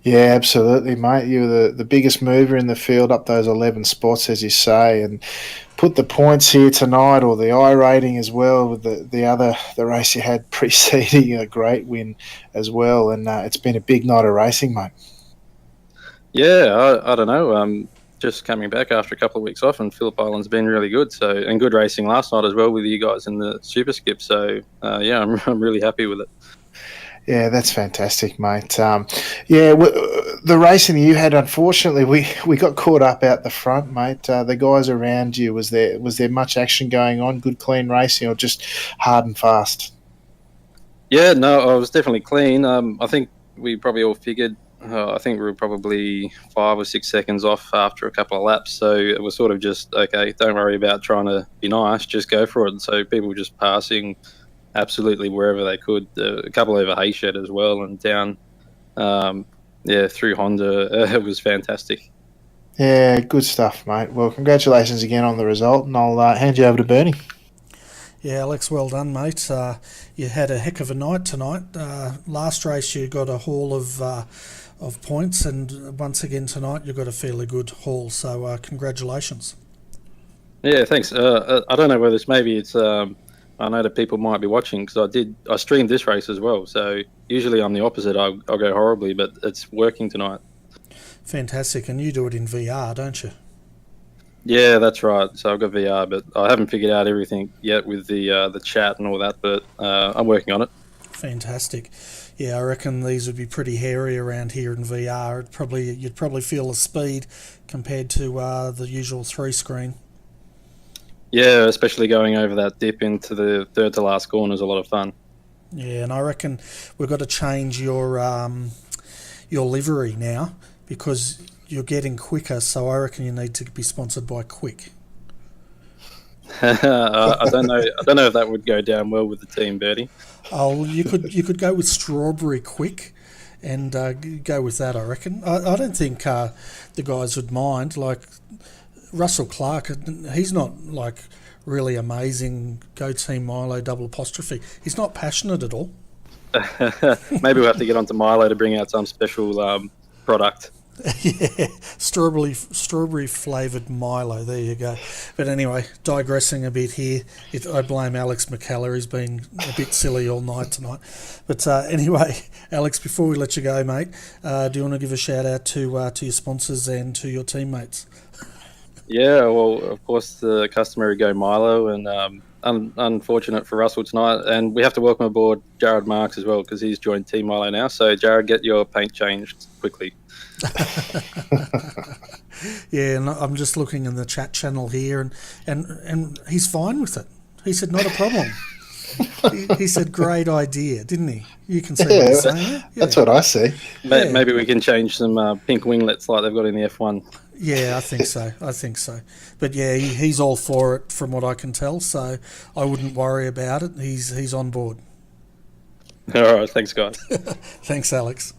Yeah, absolutely, mate. You were the biggest mover in the field up those 11 spots, as you say, and put the points here tonight, or the I rating as well, with the race you had preceding a great win as well. And it's been a big night of racing, mate. Yeah, I don't know. Just coming back after a couple of weeks off, and Phillip Island's been really good. So, and good racing last night as well with you guys in the Super Skip. So, yeah, I'm really happy with it. Yeah, that's fantastic, mate. The racing you had, unfortunately, we got caught up out the front, mate. The guys around you, was there much action going on? Good, clean racing, or just hard and fast? Yeah, no, I was definitely clean. I think we probably all figured. I think we were probably 5 or 6 seconds off after a couple of laps. So it was sort of just, okay, don't worry about trying to be nice, just go for it. And so people were just passing absolutely wherever they could. A couple over Hayshed as well, and down, through Honda. It was fantastic. Yeah, good stuff, mate. Well, congratulations again on the result, and I'll hand you over to Bernie. Yeah, Alex, well done, mate. You had a heck of a night tonight. Last race you got a haul of points, and once again tonight you got a fairly good haul. So congratulations. Yeah, thanks. I don't know whether it's I know that people might be watching, because I streamed this race as well. So usually I'm the opposite. I'll go horribly, but it's working tonight. Fantastic. And you do it in VR, don't you? Yeah, that's right. So I've got VR, but I haven't figured out everything yet with the chat and all that. But I'm working on it. Fantastic. Yeah, I reckon these would be pretty hairy around here in VR. You'd probably feel the speed compared to the usual 3 screen. Yeah, especially going over that dip into the third to last corner is a lot of fun. Yeah, and I reckon we've got to change your livery now because you're getting quicker. So I reckon you need to be sponsored by Quick. I don't know. I don't know if that would go down well with the team, Bertie. Oh, you could go with Strawberry Quick, and go with that. I reckon. I don't think the guys would mind. Like Russell Clark, he's not like really amazing. Go Team Milo double apostrophe. He's not passionate at all. Maybe we'll have to get onto Milo to bring out some special product. Yeah, strawberry flavoured Milo. There you go. But anyway, digressing a bit here. I blame Alex McCallum. He's been a bit silly all night tonight. But anyway, Alex, before we let you go, mate, do you want to give a shout out to your sponsors and to your teammates? Yeah, well, of course, the customary go Milo, and unfortunate for Russell tonight. And we have to welcome aboard Jared Marks as well because he's joined Team Milo now. So, Jared, get your paint changed quickly. Yeah, and I'm just looking in the chat channel here, and he's fine with it. He said, not a problem. he said, great idea, didn't he? You can see what he's saying. Yeah. That's what I see. Maybe we can change some pink winglets like they've got in the F1. Yeah, I think so. But yeah, he's all for it from what I can tell, so I wouldn't worry about it. He's on board. All right, thanks, guys. Thanks, Alex.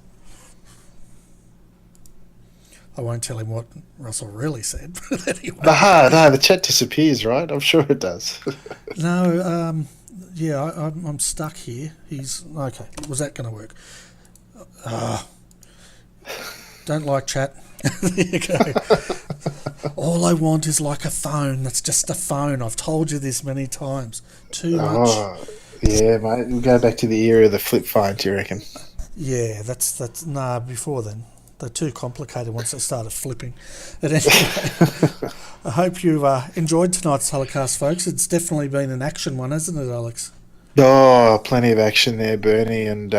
I won't tell him what Russell really said, but anyway. No, the chat disappears, right? I'm sure it does. No, yeah, I'm stuck here. He's okay. Was that going to work? Don't like chat. There you go. All I want is like a phone. That's just a phone. I've told you this many times. Too much. Yeah, mate. We'll go back to the era of the flip phone, do you reckon? Yeah, that's before then. They're too complicated once they started flipping. But anyway, I hope you enjoyed tonight's telecast, folks. It's definitely been an action one, hasn't it, Alex? Oh, plenty of action there, Bernie. And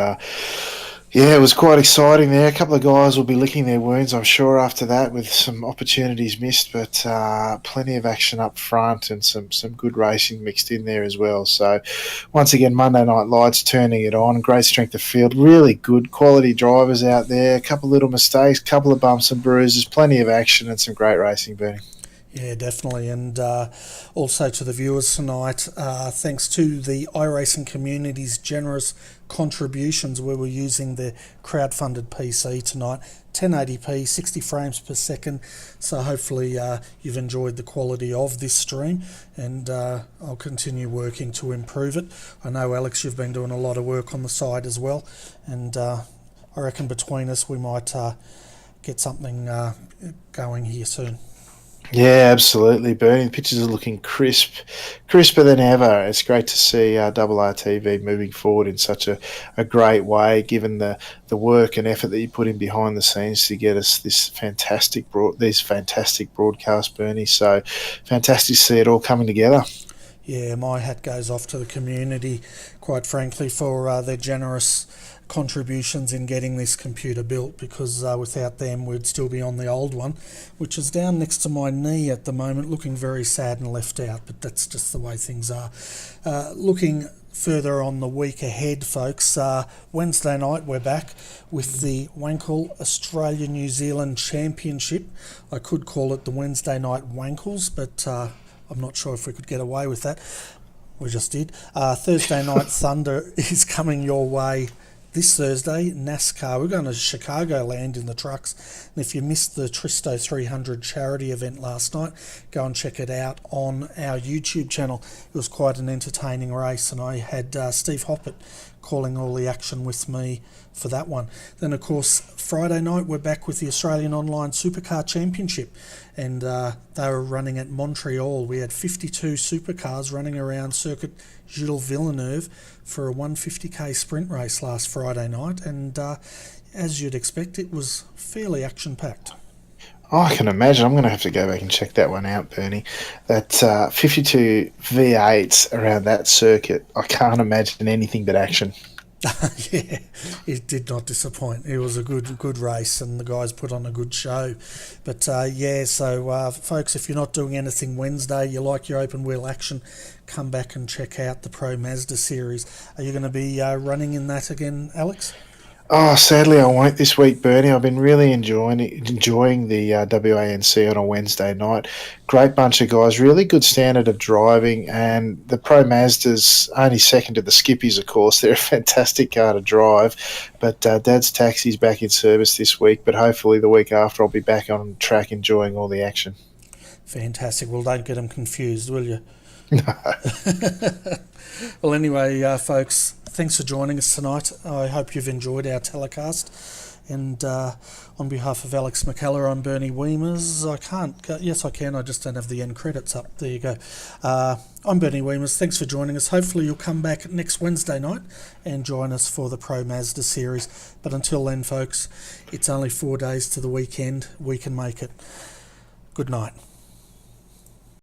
yeah, it was quite exciting there. A couple of guys will be licking their wounds, I'm sure, after that with some opportunities missed. But plenty of action up front and some good racing mixed in there as well. So once again, Monday Night Lights turning it on. Great strength of field. Really good quality drivers out there. A couple of little mistakes, a couple of bumps and bruises. Plenty of action and some great racing, Bernie. Yeah, definitely. And also to the viewers tonight, thanks to the iRacing community's generous contributions, we were using the crowd-funded PC tonight, 1080p, 60 frames per second. So hopefully you've enjoyed the quality of this stream, and I'll continue working to improve it. I know, Alex, you've been doing a lot of work on the side as well, and I reckon between us we might get something going here soon. Yeah, absolutely, Bernie. The pictures are looking crisper than ever. It's great to see RRTV moving forward in such a great way, given the work and effort that you put in behind the scenes to get us these fantastic broadcasts, Bernie. So fantastic to see it all coming together. Yeah, my hat goes off to the community, quite frankly, for their generous contributions in getting this computer built, because without them we'd still be on the old one, which is down next to my knee at the moment, looking very sad and left out, but that's just the way things are. Looking further on the week ahead, folks, Wednesday night we're back with the Wankle Australia-New Zealand Championship. I could call it the Wednesday night Wankles, but I'm not sure if we could get away with that. We just did. Thursday night Thunder is coming your way this Thursday. NASCAR, we're going to Chicagoland in the trucks, and if you missed the Tristo 300 charity event last night, go and check it out on our YouTube channel. It was quite an entertaining race, and I had Steve Hoppett calling all the action with me for that one. Then of course Friday night we're back with the Australian Online Supercar Championship, and they were running at Montreal. We had 52 supercars running around Circuit Gilles Villeneuve for a 150k sprint race last Friday night, and as you'd expect, it was fairly action-packed. Oh, I can imagine. I'm going to have to go back and check that one out, Bernie. That 52 V8s around that circuit, I can't imagine anything but action. Yeah, it did not disappoint. It was a good race, and the guys put on a good show. But so folks, if you're not doing anything Wednesday, you like your open wheel action, come back and check out the Pro Mazda series. Are you going to be running in that again, Alex? Oh, sadly I won't this week, Bernie. I've been really enjoying the WANC on a Wednesday night. Great bunch of guys, really good standard of driving, and the Pro Mazda's only second to the Skippies, of course. They're a fantastic car to drive, but Dad's Taxi's back in service this week, but hopefully the week after I'll be back on track enjoying all the action. Fantastic. Well, don't get them confused, will you? No. Well, anyway, folks, thanks for joining us tonight. I hope you've enjoyed our telecast. And on behalf of Alex McKellar, I'm Bernie Weemers. Yes, I can. I just don't have the end credits up. There you go. I'm Bernie Weemers. Thanks for joining us. Hopefully you'll come back next Wednesday night and join us for the Pro Mazda series. But until then, folks, it's only 4 days to the weekend. We can make it. Good night.